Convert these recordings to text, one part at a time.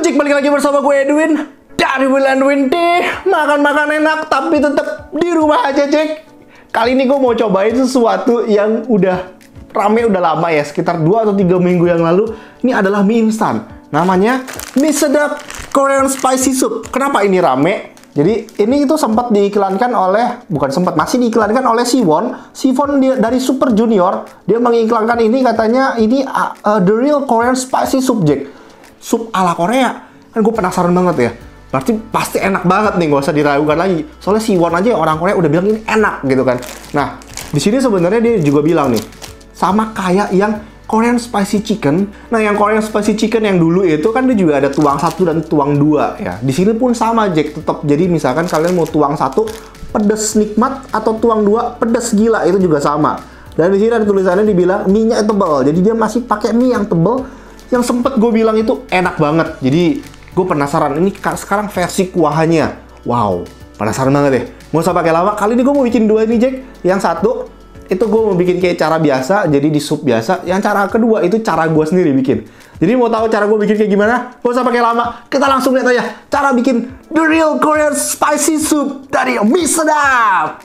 Jack, balik lagi bersama gue Edwin dari Will and Windy. Makan-makan enak tapi tetap di rumah aja, Jack. Kali ini gue mau cobain sesuatu yang udah rame udah lama ya, sekitar 2 atau 3 minggu yang lalu. Ini adalah mie instan. Namanya mie sedap Korean Spicy Soup. Kenapa ini rame? Jadi ini itu sempat diiklankan oleh, masih diiklankan oleh Siwon dia dari Super Junior. Dia mengiklankan ini, katanya ini the real Korean Spicy Soup, Jack. Sup ala Korea. Kan gue penasaran banget ya. Berarti pasti enak banget nih, nggak usah diragukan lagi. Soalnya Siwon aja orang Korea udah bilang ini enak gitu kan. Nah, di sini sebenarnya dia juga bilang nih, sama kayak yang Korean Spicy Chicken. Nah, yang Korean Spicy Chicken yang dulu itu kan dia juga ada tuang 1 dan tuang 2 ya. Di sini pun sama, Jack, tetap. Jadi misalkan kalian mau tuang 1 pedes nikmat atau tuang 2 pedes gila, itu juga sama. Dan di sini ada tulisannya dibilang mie-nya tebal. Jadi dia masih pakai mie yang tebal, yang sempet gue bilang itu enak banget. Jadi gue penasaran ini sekarang versi kuahnya. Wow, penasaran banget deh. Nggak usah pakai lama. Kali ini gue mau bikin 2 ini, Jack. Yang satu itu gue mau bikin kayak cara biasa, jadi di sup biasa. Yang cara kedua itu cara gue sendiri bikin. Jadi mau tahu cara gue bikin kayak gimana? Gak usah pakai lama, kita langsung lihat aja cara bikin the real Korean Spicy Soup dari mie sedap.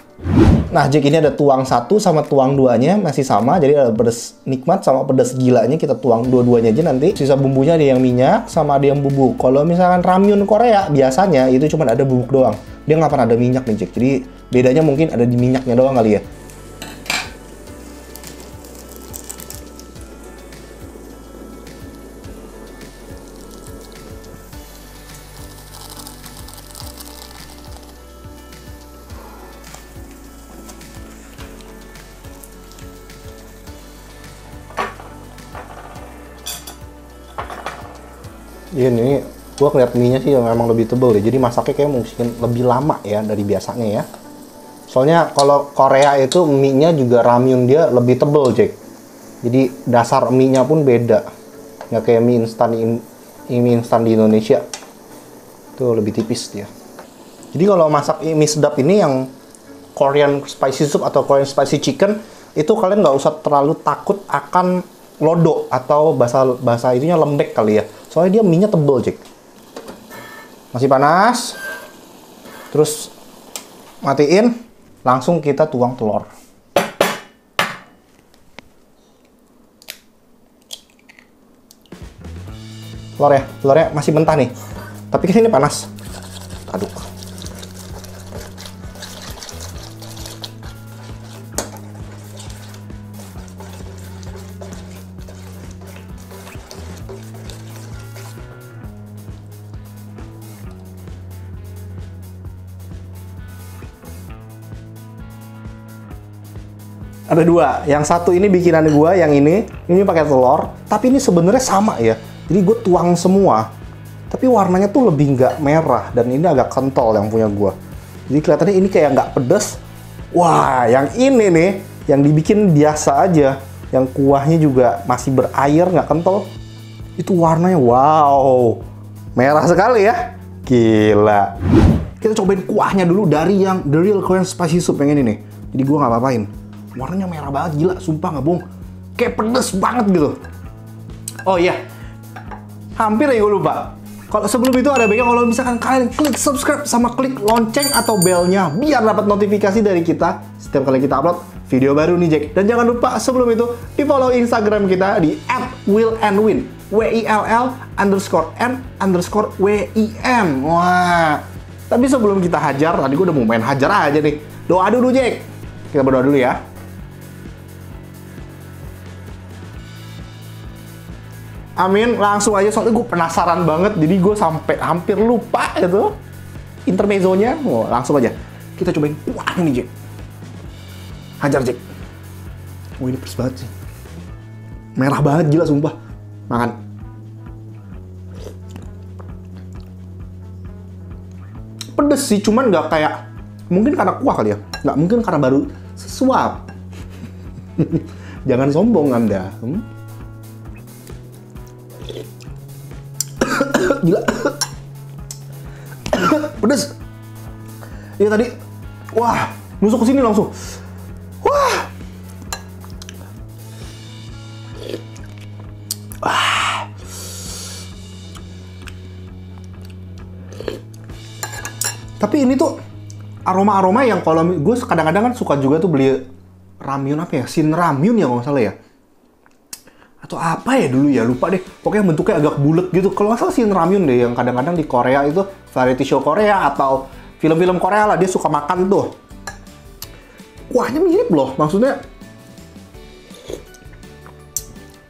Nah, Jack, ini ada tuang 1 sama tuang 2-nya masih sama. Jadi ada pedas nikmat sama pedas gilanya, kita tuang dua-duanya aja nanti. Sisa bumbunya ada yang minyak sama ada yang bubuk. Kalau misalkan ramyun Korea biasanya itu cuma ada bubuk doang. Dia nggak pernah ada minyak nih, Jack. Jadi bedanya mungkin ada di minyaknya doang kali ya. Iya, ini gua ngeliat mie-nya sih memang lebih tebel deh. Jadi masaknya kayak mungkin lebih lama ya dari biasanya ya. Soalnya kalau Korea itu mie-nya juga ramyun dia lebih tebel, Jack. Jadi dasar mie-nya pun beda. Nggak kayak mie instan di Indonesia. Itu lebih tipis dia. Jadi kalau masak mie sedap ini yang Korean Spicy Soup atau Korean Spicy Chicken, itu kalian nggak usah terlalu takut akan lodo atau bahasa ininya lembek kali ya. Soalnya dia mie-nya tebel, Jack. Masih panas. Terus matiin, langsung kita tuang telur. Telurnya masih mentah nih. Tapi kesini panas. Aduk. Ada 2, yang satu ini bikinan gua, yang ini pakai telur, tapi ini sebenarnya sama ya. Jadi gue tuang semua, tapi warnanya tuh lebih nggak merah dan ini agak kental yang punya gua. Jadi kelihatannya ini kayak nggak pedes. Wah, yang ini nih, yang dibikin biasa aja, yang kuahnya juga masih berair, nggak kental. Itu warnanya wow, merah sekali ya, gila. Kita cobain kuahnya dulu dari yang the real Korean Spicy Soup yang ini nih. Jadi gua nggak apa-apain. Warnanya merah banget, gila, sumpah nggak bohong. Kayak pedes banget gitu. Oh iya, hampir ya gue lupa. Kalau sebelum itu ada baiknya kalau misalkan kalian klik subscribe sama klik lonceng atau belnya biar dapat notifikasi dari kita setiap kali kita upload video baru nih, Jack. Dan jangan lupa sebelum itu di follow Instagram kita di @willandwin, WILL_N_WIM. Wah, tapi sebelum kita hajar, tadi gue udah mau main hajar aja nih. Doa dulu, Jack. Kita berdoa dulu ya. Amin, langsung aja, soalnya gue penasaran banget, jadi gue sampai hampir lupa gitu intermezzonya. Oh, langsung aja kita cobain kuah ini, Jack. Hajar, Jack. Oh, ini pedes banget sih, merah banget, gila, sumpah. Makan. Pedes sih, cuman nggak kayak, mungkin karena kuah kali ya, nggak mungkin karena baru sesuap. Jangan sombong Anda. Gila. Pedes. Iya tadi. Wah, nusuk ke sini langsung. Wah. Tapi ini tuh aroma-aroma yang kalau gue kadang-kadang kan suka juga tuh beli ramyun apa ya? Shin ramyun ya kalau nggak salah ya. Atau apa ya dulu ya, lupa deh. Pokoknya bentuknya agak bulat gitu. Kalau nggak salah Shin ramyun deh, yang kadang-kadang di Korea itu, variety show Korea atau film-film Korea lah, dia suka makan tuh. Kuahnya mirip loh, maksudnya.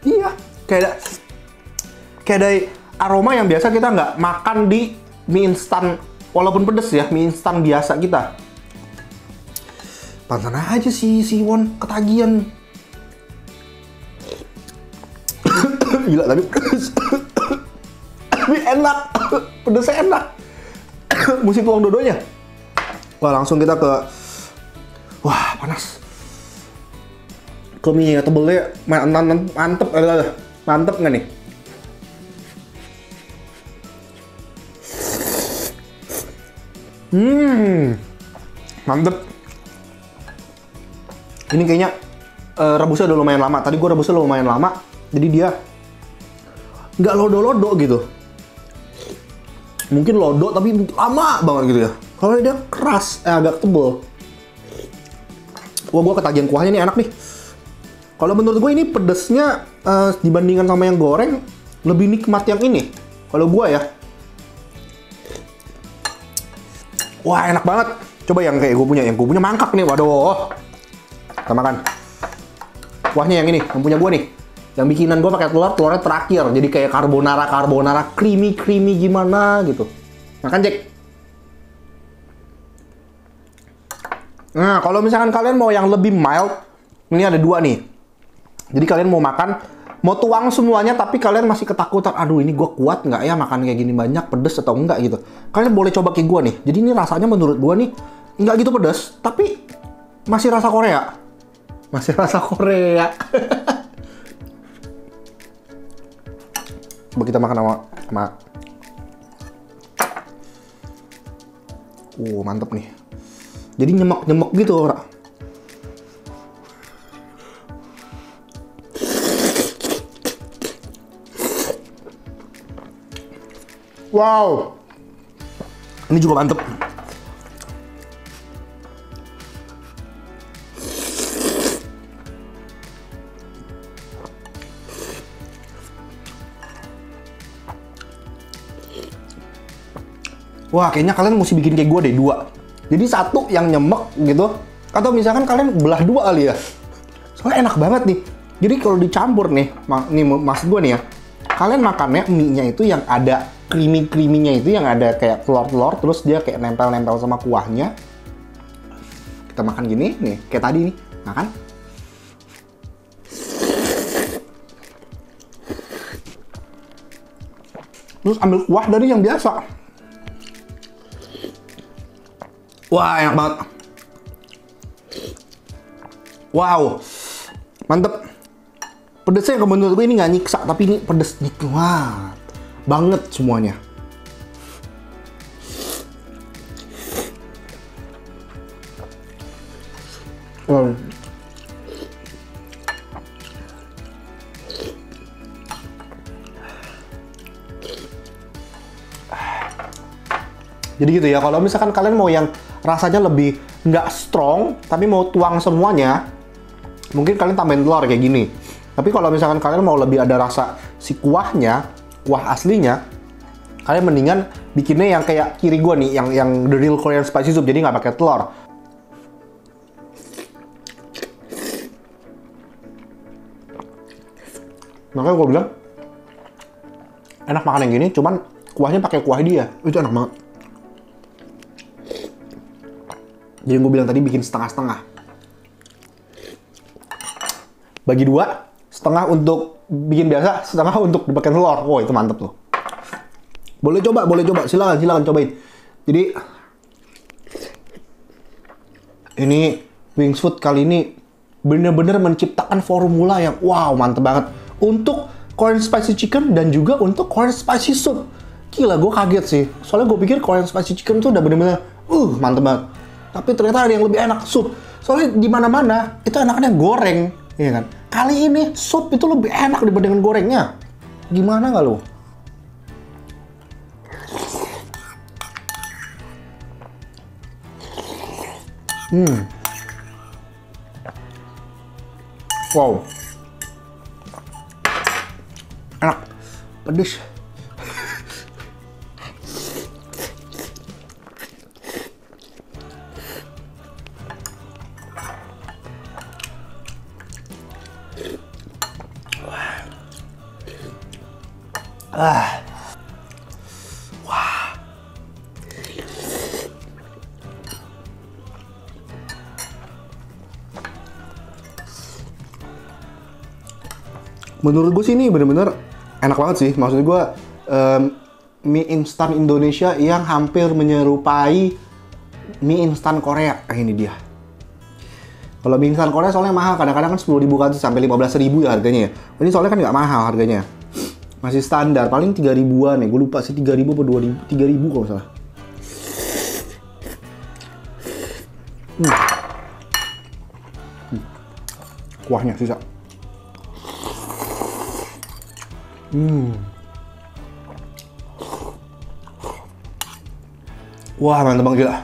Iya, kayak ada aroma yang biasa kita nggak makan di mie instan, walaupun pedes ya, mie instan biasa kita. Pantesan aja si Won ketagihan. Gila tapi pedes. Tapi enak, pedesnya enak. Mesti tuang dodonya. Wah, langsung kita ke, wah panas. Ke mie tebelnya mantep, mantep nggak nih? Mantep. Ini kayaknya rebusnya udah lumayan lama. Tadi gue rebusnya lumayan lama, jadi dia nggak lodo-lodo gitu. Mungkin lodo tapi lama banget gitu ya. Kalau dia keras, agak tebel. Wah, gue ketagihan kuahnya nih, enak nih. Kalau menurut gue ini pedesnya dibandingkan sama yang goreng lebih nikmat yang ini. Kalau gue ya. Wah, enak banget. Coba yang kayak gue punya. Yang gue punya mangkak nih. Waduh. Kita makan. Kuahnya yang ini, yang punya gue nih. Yang bikinan gue pakai telurnya terakhir. Jadi kayak carbonara, creamy gimana gitu. Makan, Jack. Nah, kalau misalkan kalian mau yang lebih mild, ini ada dua nih. Jadi kalian mau makan, mau tuang semuanya, tapi kalian masih ketakutan, aduh ini gue kuat nggak ya makan kayak gini banyak, pedes atau enggak gitu. Kalian boleh coba kayak gue nih. Jadi ini rasanya menurut gue nih, nggak gitu pedes, tapi masih rasa Korea. Masih rasa Korea. Coba kita makan sama... mantep nih. Jadi nyemek gitu orang. Wow, ini juga mantep. Wah, kayaknya kalian mesti bikin kayak gue deh, dua. Jadi satu yang nyemek gitu, atau misalkan kalian belah dua kali ya. Soalnya enak banget nih. Jadi kalau dicampur nih, nih maksud gue nih ya, kalian makannya mie-nya itu yang ada creamy-nya itu, yang ada kayak telur-telur, terus dia kayak nempel-nempel sama kuahnya. Kita makan gini, nih, kayak tadi nih, makan. Terus ambil kuah dari yang biasa. Wah, enak banget. Wow, mantep. Pedesnya menurut gue ini nggak nyiksa, tapi ini pedes nikmat banget semuanya. Jadi gitu ya, kalau misalkan kalian mau yang rasanya lebih nggak strong, tapi mau tuang semuanya, mungkin kalian tambahin telur kayak gini. Tapi kalau misalkan kalian mau lebih ada rasa si kuahnya, kuah aslinya, kalian mendingan bikinnya yang kayak kiri gua nih, yang the real Korean spicy soup, jadi nggak pakai telur. Makanya gua bilang enak makan yang gini, cuman kuahnya pakai kuah dia, itu enak banget. Jadi gue bilang tadi bikin setengah-setengah. Bagi dua, setengah untuk bikin biasa, setengah untuk dipakai telur. Wow, itu mantep tuh. Boleh coba, silakan cobain. Jadi ini Wings Food kali ini bener-bener menciptakan formula yang wow, mantep banget untuk Korean spicy chicken dan juga untuk Korean spicy soup. Gila, gue kaget sih. Soalnya gue pikir Korean spicy chicken tuh udah bener-bener mantep banget. Tapi ternyata ada yang lebih enak, sup. Soalnya di mana-mana itu enaknya goreng, ya kan? Kali ini sup itu lebih enak dibandingkan gorengnya. Gimana nggak lo? Wow. Enak. Pedes. Wah. Menurut gue sih ini bener-bener enak banget sih. Maksud gue mie instan Indonesia yang hampir menyerupai mie instan Korea. Ini dia. Kalau mie instan Korea soalnya mahal. Kadang-kadang kan 10.000 kan sampai 15.000 ya harganya ya. Ini soalnya kan nggak mahal harganya. Masih standar, paling 3.000-an ya. Gue lupa sih 3.000 atau 2.000. 3.000 kalau salah. Kuahnya sisa. Wah, mantap banget gila.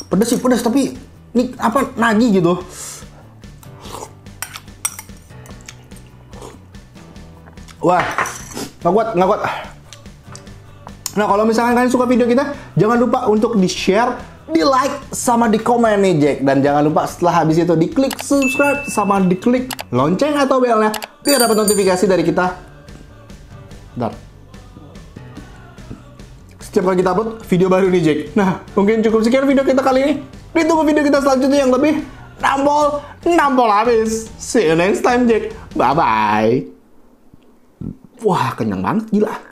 Pedes sih, pedes, tapi ini apa, nagih gitu. Wah, nggak kuat. Nah, kalau misalkan kalian suka video kita, jangan lupa untuk di-share, di-like, sama di-komen nih, Jack. Dan jangan lupa setelah habis itu diklik subscribe, sama diklik lonceng atau belnya, biar dapat notifikasi dari kita. Bentar. Setiap kali kita upload video baru nih, Jack. Nah, mungkin cukup sekian video kita kali ini. Ditunggu video kita selanjutnya yang lebih nampol habis. See you next time, Jack. Bye-bye. Wah, kenyang banget, gila.